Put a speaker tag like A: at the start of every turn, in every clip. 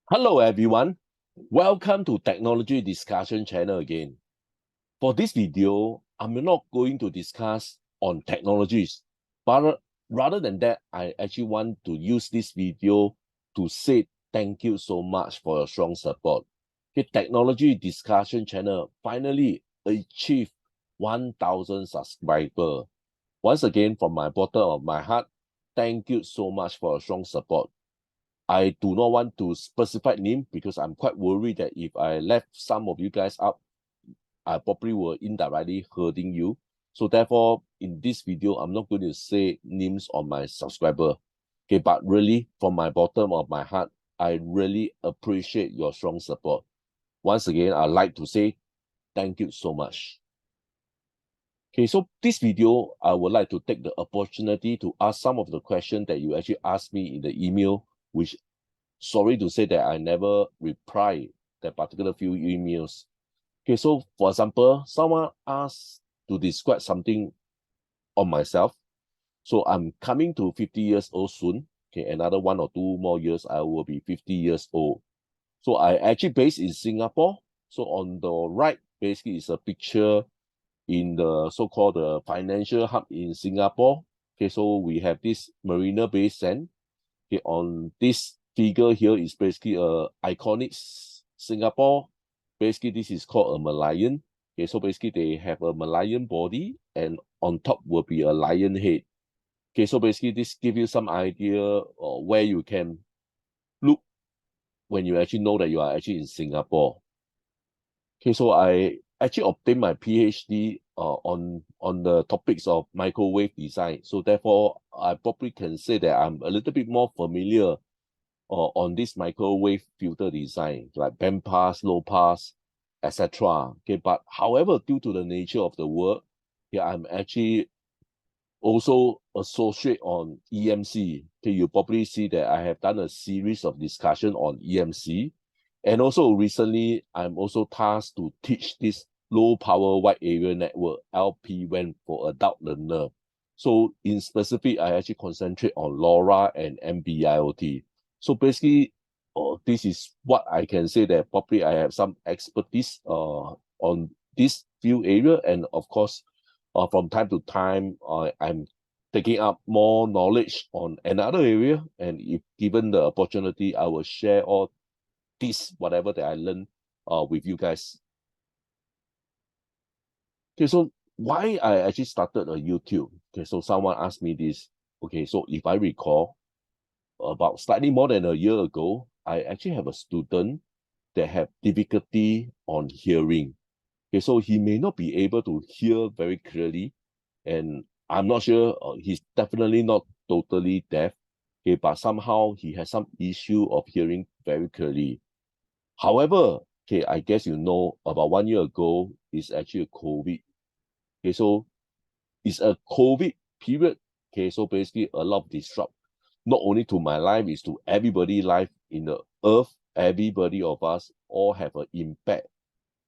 A: Hello everyone, welcome to Technology Discussion channel again. For this video, I'm not going to discuss on technologies, but rather than that, I actually want to use this video to say thank you so much for your strong support. Okay, Technology Discussion channel finally achieved 1,000 subscribers. Once again, from my bottom of my heart, thank you so much for your strong support. I do not want to specify name because I'm quite worried that if I left some of you guys up, I probably will indirectly hurting you. So therefore, in this video, I'm not going to say names on my subscriber. Okay, but really, from my bottom of my heart, I really appreciate your strong support. Once again, I'd like to say thank you so much. Okay, so this video, I would like to take the opportunity to ask some of the questions that you actually asked me in the email, which sorry to say that I never reply that particular few emails. Okay, so for example, someone asked to describe something on myself. So I'm coming to 50 years old soon. Okay, another 1 or 2 more years, I will be 50 years old. So I actually based in Singapore. So on the right, basically is a picture in the so-called the financial hub in Singapore. Okay, so we have this Marina Bay Sands. Okay, on this figure here is basically a iconic Singapore. Basically, this is called a Merlion. Okay, so basically they have a Merlion body and on top will be a lion head. Okay, so basically this give you some idea of where you can look when you actually know that you are actually in Singapore. Okay, so I actually obtained my PhD on the topics of microwave design. So therefore, I probably can say that I'm a little bit more familiar on this microwave filter design, like band pass, low pass, etc. Okay, but however, due to the nature of the work, yeah, I'm actually also associate on EMC. Okay, you probably see that I have done a series of discussion on EMC. And also recently, I'm also tasked to teach this low power wide area network, LPWAN, for adult learner. So in specific, I actually concentrate on LoRa and NB-IoT. So basically, this is what I can say that probably I have some expertise on this few area. And of course, from time to time, I'm taking up more knowledge on another area. And if given the opportunity, I will share all this, whatever that I learned with you guys. Okay, so why I actually started a YouTube? Okay, so someone asked me this. Okay, so if I recall, about slightly more than a year ago, I actually have a student that have difficulty on hearing. Okay, so he may not be able to hear very clearly, and I'm not sure he's definitely not totally deaf. Okay, but somehow he has some issue of hearing very clearly. However, okay, I guess you know about 1 year ago is actually a COVID. Okay, so it's a COVID period. Okay, so basically a lot of disrupt, not only to my life, is to everybody life in the earth. Everybody of us all have an impact.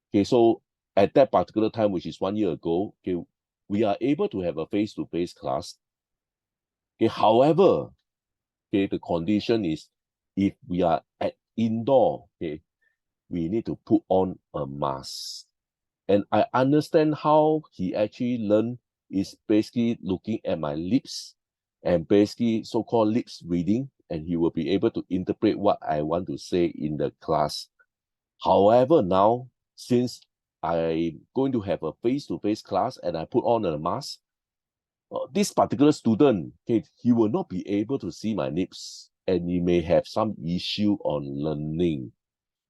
A: Okay, so at that particular time, which is 1 year ago, okay, we are able to have a face-to-face class. Okay, however, okay, the condition is if we are at indoor, okay, we need to put on a mask. And I understand how he actually learned is basically looking at my lips and basically so-called lips reading, and he will be able to interpret what I want to say in the class. However, now, since I'm going to have a face-to-face class and I put on a mask, this particular student, okay, he will not be able to see my lips and he may have some issue on learning.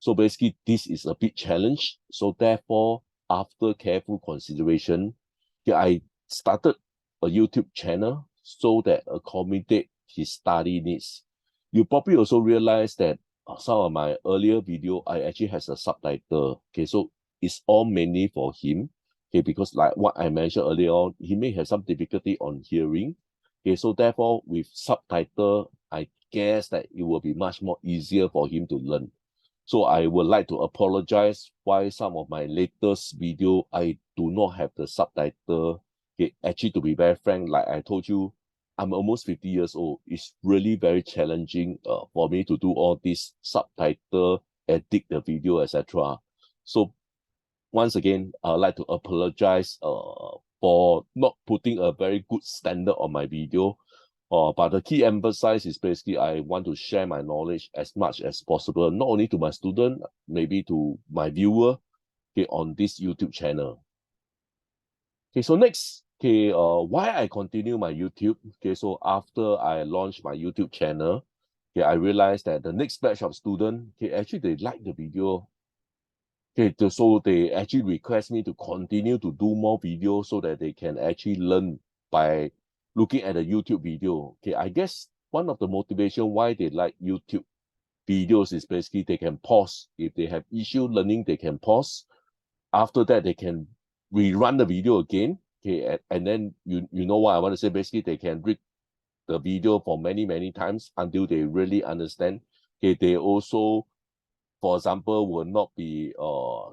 A: So basically, this is a big challenge. So therefore, after careful consideration, okay, I started a YouTube channel so that accommodate his study needs. You probably also realize that some of my earlier video, I actually has a subtitle. Okay, so it's all mainly for him. Okay, because like what I mentioned earlier on, he may have some difficulty on hearing. Okay, so therefore with subtitle, I guess that it will be much more easier for him to learn. So I would like to apologize why some of my latest video, I do not have the subtitle. Okay, actually, to be very frank, like I told you, I'm almost 50 years old. It's really very challenging for me to do all this subtitle, edit the video, etc. So once again, I'd like to apologize for not putting a very good standard on my video. But the key emphasis is basically I want to share my knowledge as much as possible, not only to my student, maybe to my viewer, okay, on this YouTube channel. Okay, so next, okay, why I continue my YouTube? Okay, so after I launched my YouTube channel, okay, I realized that the next batch of students, okay, actually they like the video. Okay, so they actually request me to continue to do more videos so that they can actually learn by looking at a YouTube video. Okay, I guess one of the motivation why they like YouTube videos is basically they can pause. If they have issue learning, they can pause. After that, they can rerun the video again. Okay, and then you know what I want to say. Basically, they can read the video for many times until they really understand. Okay, they also, for example, will not be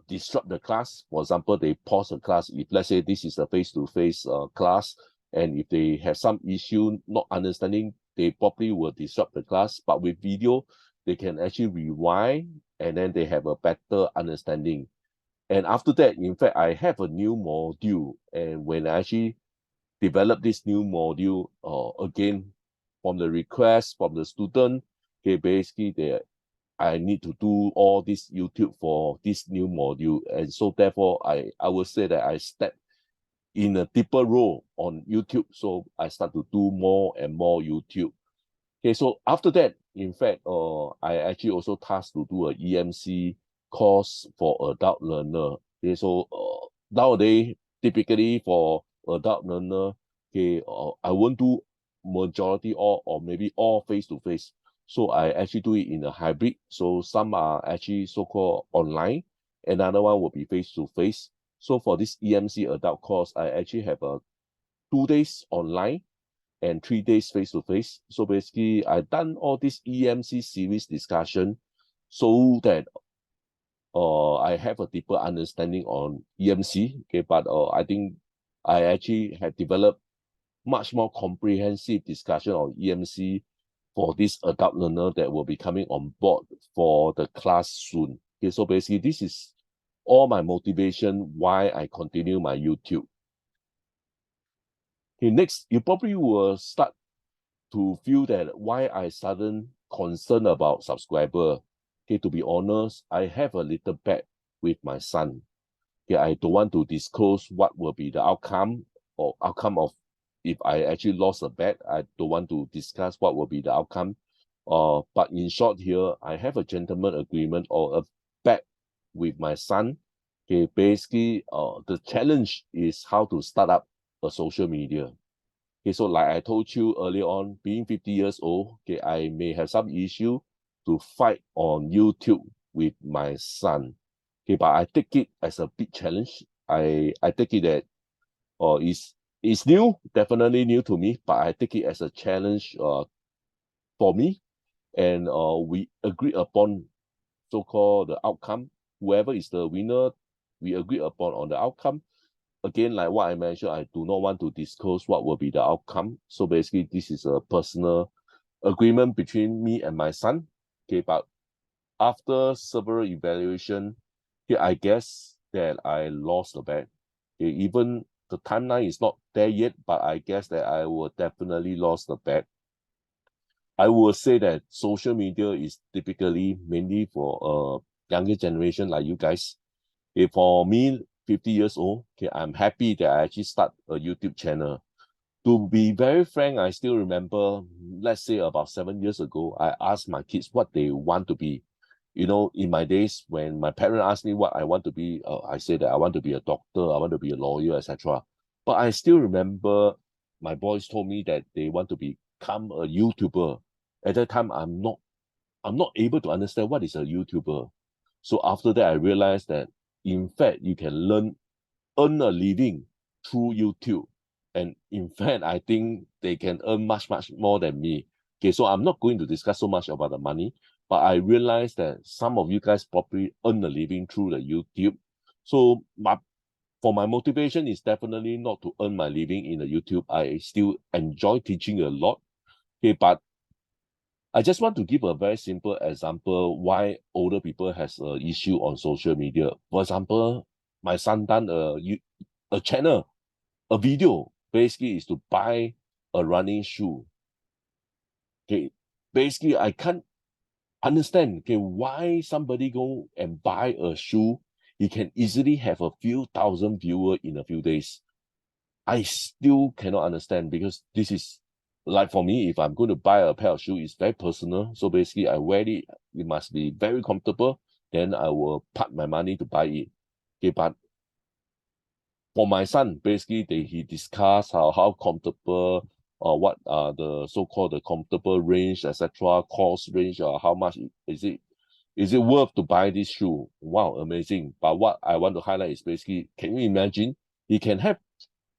A: disrupt the class. For example, they pause the class. If let's say this is a face-to-face class, and if they have some issue not understanding, they probably will disrupt the class. But with video, they can actually rewind, and then they have a better understanding. And after that, in fact, I have a new module. And when I actually develop this new module, again, from the request from the student, okay, basically I need to do all this YouTube for this new module. And so therefore, I will say that I step in a deeper role on YouTube. So I start to do more and more YouTube. Okay, so after that, in fact, I actually also tasked to do a EMC course for adult learner. Okay, so nowadays, typically for adult learner, okay, I won't do majority or maybe all face-to-face. So I actually do it in a hybrid. So some are actually so-called online. Another one will be face-to-face. So for this EMC adult course, I actually have a 2 days online and 3 days face-to-face. So basically, I've done all this EMC series discussion so that I have a deeper understanding on EMC. Okay, but I think I actually have developed much more comprehensive discussion on EMC for this adult learner that will be coming on board for the class soon. Okay, so basically, this is all my motivation why I continue my YouTube. Okay, next, you probably will start to feel that why I sudden concerned about subscriber. Okay, to be honest, I have a little bet with my son. Okay, I don't want to disclose what will be the outcome or outcome of if I actually lost a bet. I don't want to discuss what will be the outcome. But in short here, I have a gentleman agreement or a bet with my son. Okay, basically, the challenge is how to start up a social media. Okay, so like I told you earlier on, being 50 years old, okay, I may have some issue to fight on YouTube with my son. Okay, but I take it as a big challenge. I take it that it's new, definitely new to me, but I take it as a challenge for me. And we agree upon so-called the outcome. Whoever is the winner, we agree upon on the outcome. Again, like what I mentioned, I do not want to disclose what will be the outcome. So basically, this is a personal agreement between me and my son. Okay, but after several evaluation, okay, I guess that I lost the bet. Okay, even the timeline is not there yet, but I guess that I will definitely lost the bet. I will say that social media is typically mainly for younger generation like you guys. Okay, for me, 50 years old, okay, I'm happy that I actually start a YouTube channel. To be very frank, I still remember, let's say about 7 years ago, I asked my kids what they want to be. You know, in my days, when my parents asked me what I want to be, I said that I want to be a doctor, I want to be a lawyer, etc. But I still remember my boys told me that they want to become a YouTuber. At that time, I'm not able to understand what is a YouTuber. So after that, I realized that in fact, you can earn a living through YouTube. And in fact, I think they can earn much more than me. Okay, so I'm not going to discuss so much about the money, but I realized that some of you guys probably earn a living through the YouTube. So For my motivation is definitely not to earn my living in the YouTube. I still enjoy teaching a lot. Okay, but I just want to give a very simple example why older people has a issue on social media. For example, my son done a channel, a video, basically is to buy a running shoe. Okay, basically I can't understand, okay, why somebody go and buy a shoe, he can easily have a few thousand viewers in a few days. I still cannot understand, because this is like, for me, if I'm going to buy a pair of shoes, it's very personal. So basically I wear it, it must be very comfortable, then I will part my money to buy it. Okay, but for my son, basically he discussed how comfortable, or what are the so-called the comfortable range, etc., cost range, or how much is it worth to buy this shoe. Wow, amazing. But what I want to highlight is basically, can you imagine, he can have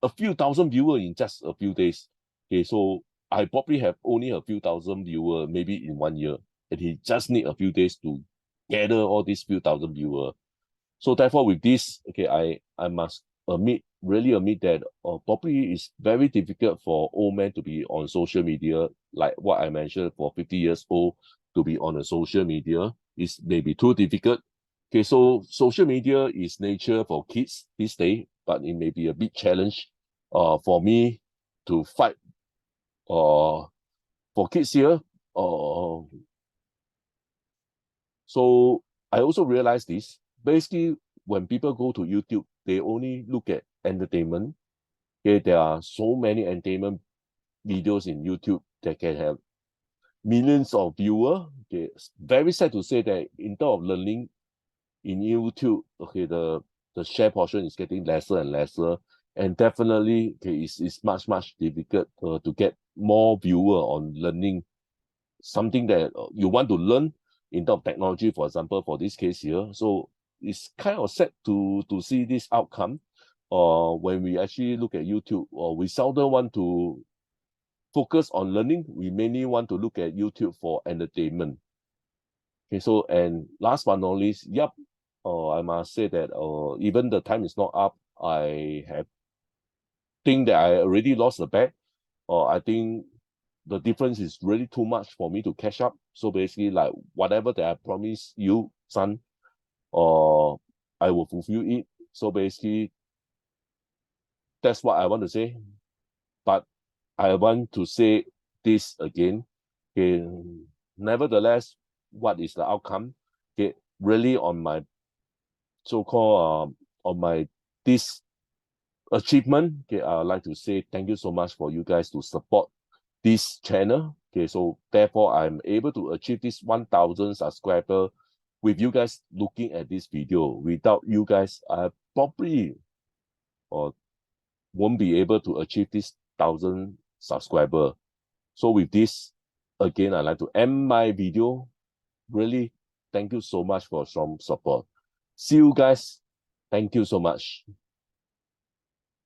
A: a few thousand viewers in just a few days. Okay, so I probably have only a few thousand viewers maybe in 1 year, and he just need a few days to gather all these few thousand viewers. So therefore, with this, okay, I must really admit that probably it's very difficult for old men to be on social media, like what I mentioned, for 50 years old to be on a social media is maybe too difficult. Okay, so social media is nature for kids this day, but it may be a big challenge for me to fight for kids here. Uh, so I also realized this. Basically, when people go to YouTube, they only look at entertainment. Okay, there are so many entertainment videos in YouTube that can have millions of viewers. Okay, it's very sad to say that in terms of learning in YouTube, okay, the share portion is getting lesser and lesser, and definitely, okay, it's much difficult to get more viewer on learning something that you want to learn in terms of technology, for example, for this case here. So it's kind of sad to see this outcome. When we actually look at YouTube, we seldom want to focus on learning. We mainly want to look at YouTube for entertainment. Okay, so, and last but not least, yep, I must say that even the time is not up, I have think that I already lost the bet. I think the difference is really too much for me to catch up. So basically, like, whatever that I promised you, son, I will fulfill it. So basically, that's what I want to say. But I want to say this again. Okay, nevertheless, what is the outcome? Okay, really on my so-called on my this achievement, okay, I would like to say thank you so much for you guys to support this channel. Okay, so therefore I'm able to achieve this 1,000 subscriber with you guys looking at this video. Without you guys, I probably won't be able to achieve this 1,000 subscriber. So with this, again, I'd like to end my video. Really, thank you so much for some support. See you guys. Thank you so much.